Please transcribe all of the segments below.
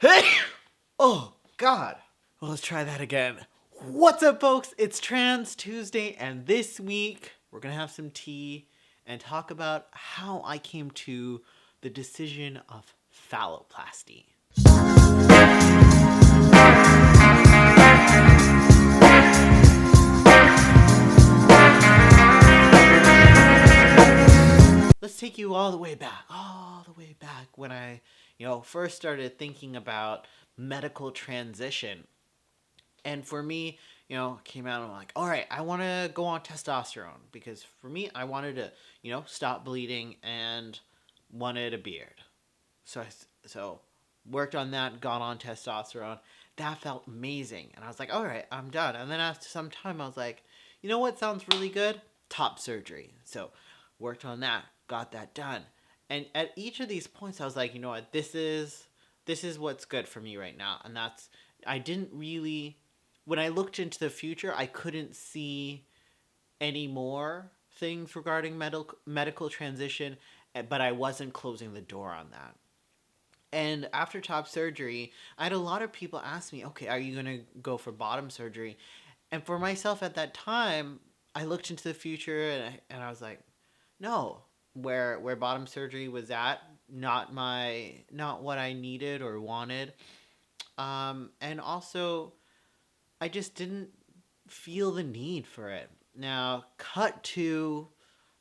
Hey! Oh, God. Well, let's try that again. What's up, folks? It's Trans Tuesday, and this week we're going to have some tea and talk about how I came to the decision of phalloplasty. Let's take you all the way back when I, first started thinking about medical transition. And for me, came out and I'm like, all right, I want to go on testosterone because for me, I wanted to, stop bleeding and wanted a beard. So worked on that, got on testosterone. That felt amazing. And I was like, all right, I'm done. And then after some time, I was like, you know what sounds really good? Top surgery. So worked on that, got that done. And at each of these points, I was like, you know what, this is what's good for me right now. And that's, I didn't really, when I looked into the future, I couldn't see any more things regarding medical transition, but I wasn't closing the door on that. And after top surgery, I had a lot of people ask me, okay, are you going to go for bottom surgery? And for myself at that time, I looked into the future and I was like, no, where bottom surgery was at, not what I needed or wanted. And also, I just didn't feel the need for it. Now, cut to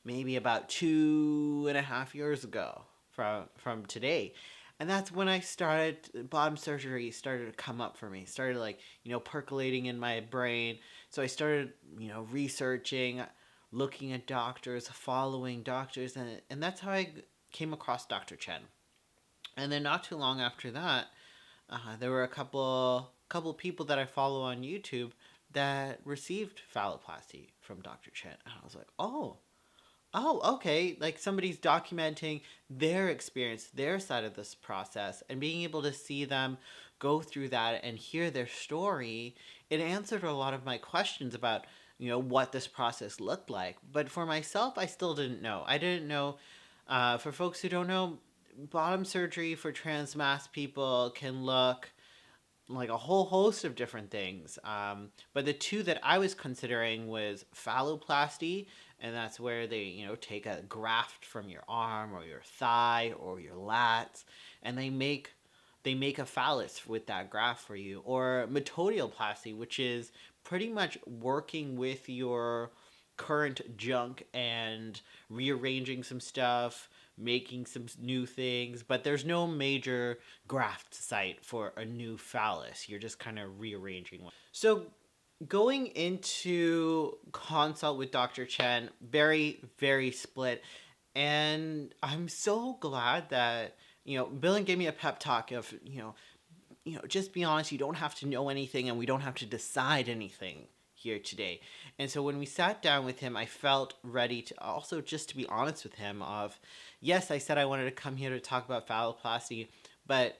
maybe about 2.5 years ago from today. And that's when I started, bottom surgery started to come up for me. Started like, percolating in my brain. So I started, researching, looking at doctors, following doctors. And that's how I came across Dr. Chen. And then not too long after that, there were a couple people that I follow on YouTube that received phalloplasty from Dr. Chen. And I was like, okay, like somebody's documenting their experience, their side of this process, and being able to see them go through that and hear their story, it answered a lot of my questions about, what this process looked like. But for myself, I still didn't know. I didn't know, for folks who don't know, bottom surgery for trans mass people can look like a whole host of different things. But the two that I was considering was phalloplasty, and that's where they, take a graft from your arm or your thigh or your lats, and they make a phallus with that graft for you, or metodioplasty, which is pretty much working with your current junk and rearranging some stuff, making some new things, but there's no major graft site for a new phallus. You're just kind of rearranging one. So going into consult with Dr. Chen, very, very split. And I'm so glad that, Billen gave me a pep talk of, just be honest, you don't have to know anything and we don't have to decide anything here today. And so when we sat down with him, I felt ready to also just to be honest with him of, yes, I said I wanted to come here to talk about phalloplasty, but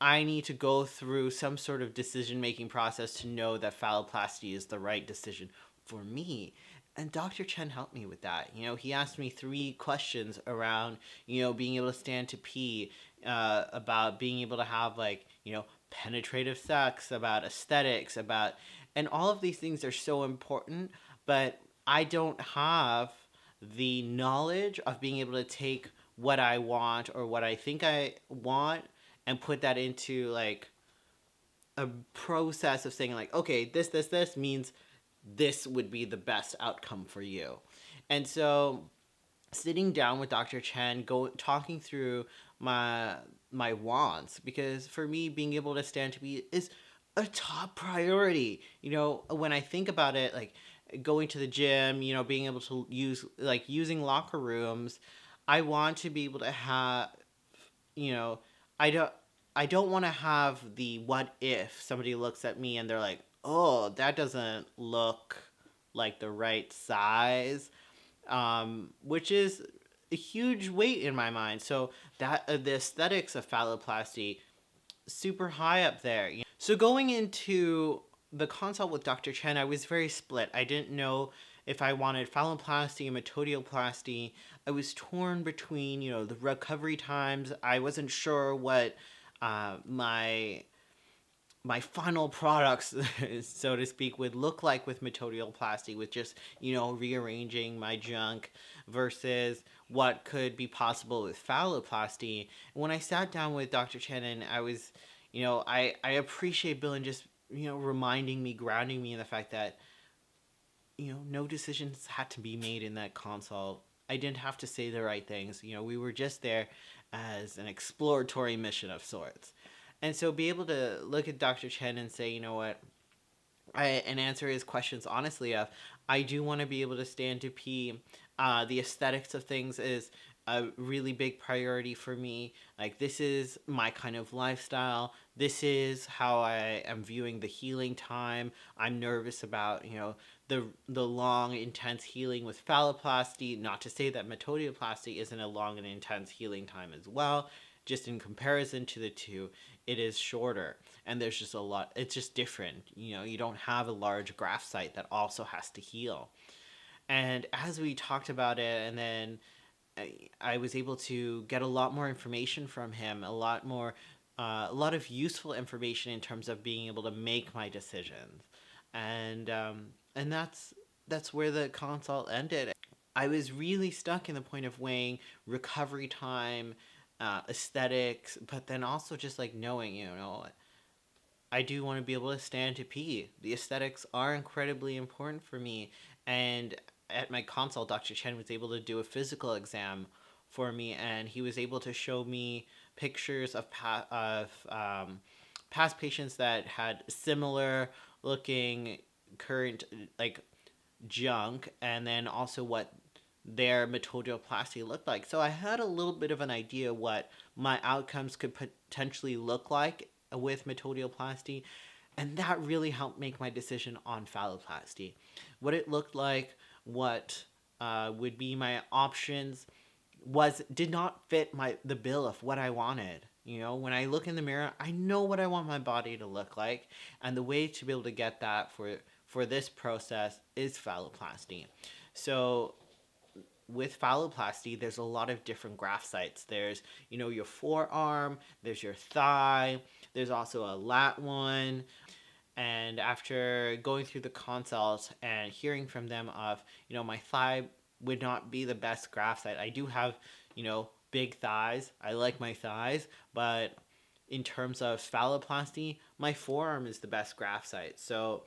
I need to go through some sort of decision-making process to know that phalloplasty is the right decision for me. And Dr. Chen helped me with that. He asked me 3 questions around, being able to stand to pee, about being able to have, like, penetrative sex, about aesthetics, and all of these things are so important, but I don't have the knowledge of being able to take what I want or what I think I want and put that into like a process of saying like, okay, this means this would be the best outcome for you. And so sitting down with Dr. Chen, talking through my wants, because for me being able to stand to be is a top priority. When I think about it, like going to the gym, being able to using locker rooms, I want to be able to have, I don't want to have the what if somebody looks at me and they're like, oh, that doesn't look like the right size, which is a huge weight in my mind. So that the aesthetics of phalloplasty, super high up there. So going into the consult with Dr. Chen, I was very split. I didn't know if I wanted phalloplasty and metodioplasty. I was torn between, the recovery times. I wasn't sure what my final products, so to speak, would look like with metodioplasty, with just, rearranging my junk versus what could be possible with phalloplasty. And when I sat down with Dr. Chen, and I was, I appreciate Bill and just, reminding me, grounding me in the fact that, no decisions had to be made in that consult. I didn't have to say the right things. We were just there as an exploratory mission of sorts. And so be able to look at Dr. Chen and say, what, and answer his questions honestly of, I do want to be able to stand to pee. The aesthetics of things is a really big priority for me. Like, this is my kind of lifestyle. This is how I am viewing the healing time. I'm nervous about, the long, intense healing with phalloplasty. Not to say that metodioplasty isn't a long and intense healing time as well. Just in comparison to the two, it is shorter. And there's just a lot. It's just different. You don't have a large graft site that also has to heal. And as we talked about it, and then I was able to get a lot more information from him, a lot of useful information in terms of being able to make my decisions, and that's where the consult ended. I was really stuck in the point of weighing recovery time, aesthetics, but then also just like knowing, I do want to be able to stand to pee. The aesthetics are incredibly important for me, and at my consult, Dr. Chen was able to do a physical exam for me, and he was able to show me pictures of past patients that had similar looking current like junk, and then also what their metodioplasty looked like. So I had a little bit of an idea what my outcomes could potentially look like with metodioplasty, and that really helped make my decision on phalloplasty. What it looked like, what would be my options, did not fit the bill of what I wanted. When I look in the mirror, I know what I want my body to look like, and the way to be able to get that for this process is phalloplasty. So with phalloplasty, there's a lot of different graft sites. There's, your forearm, there's your thigh, there's also a lat one. And after going through the consult and hearing from them of, my thigh would not be the best graft site. I do have, big thighs. I like my thighs, but in terms of phalloplasty, my forearm is the best graft site. So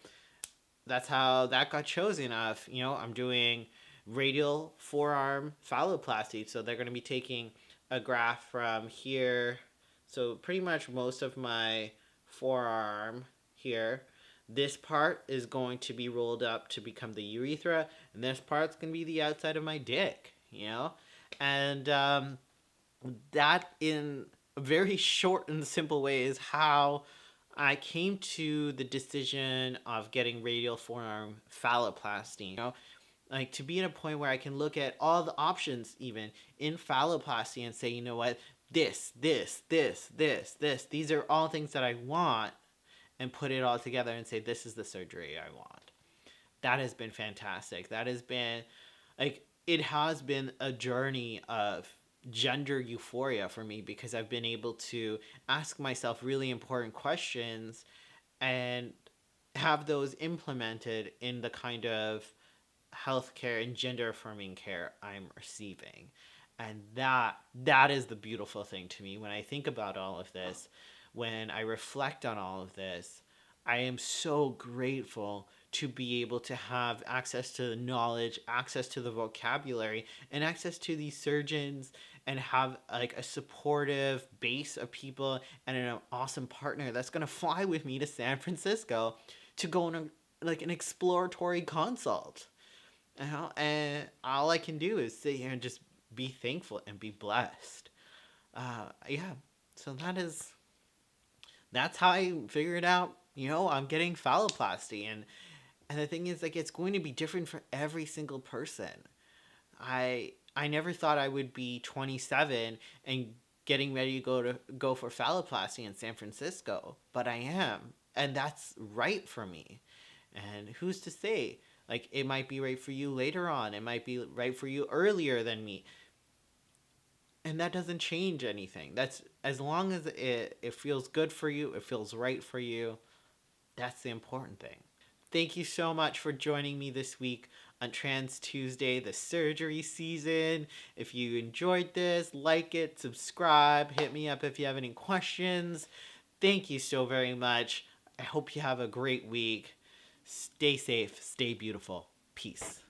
that's how that got chosen of, I'm doing radial forearm phalloplasty. So they're going to be taking a graft from here. So pretty much most of my forearm here. This part is going to be rolled up to become the urethra, and this part's going to be the outside of my dick, And that, in a very short and simple way, is how I came to the decision of getting radial forearm phalloplasty. Like, to be in a point where I can look at all the options even in phalloplasty and say, what, this, these are all things that I want, and put it all together and say, this is the surgery I want. That has been fantastic. That has been, it has been a journey of gender euphoria for me, because I've been able to ask myself really important questions and have those implemented in the kind of healthcare and gender affirming care I'm receiving. And that is the beautiful thing to me when I think about all of this. When I reflect on all of this, I am so grateful to be able to have access to the knowledge, access to the vocabulary, and access to these surgeons, and have a supportive base of people and an awesome partner that's going to fly with me to San Francisco to go on an exploratory consult. And all I can do is sit here and just be thankful and be blessed. So that's how I figured out, I'm getting phalloplasty. And the thing is, it's going to be different for every single person. I never thought I would be 27 and getting ready to go for phalloplasty in San Francisco, but I am, and that's right for me. And who's to say? It might be right for you later on. It might be right for you earlier than me. And that doesn't change anything. That's as long as it feels good for you, it feels right for you. That's the important thing. Thank you so much for joining me this week on Trans Tuesday, the surgery season. If you enjoyed this, like it, subscribe, hit me up if you have any questions. Thank you so very much. I hope you have a great week. Stay safe, stay beautiful. Peace.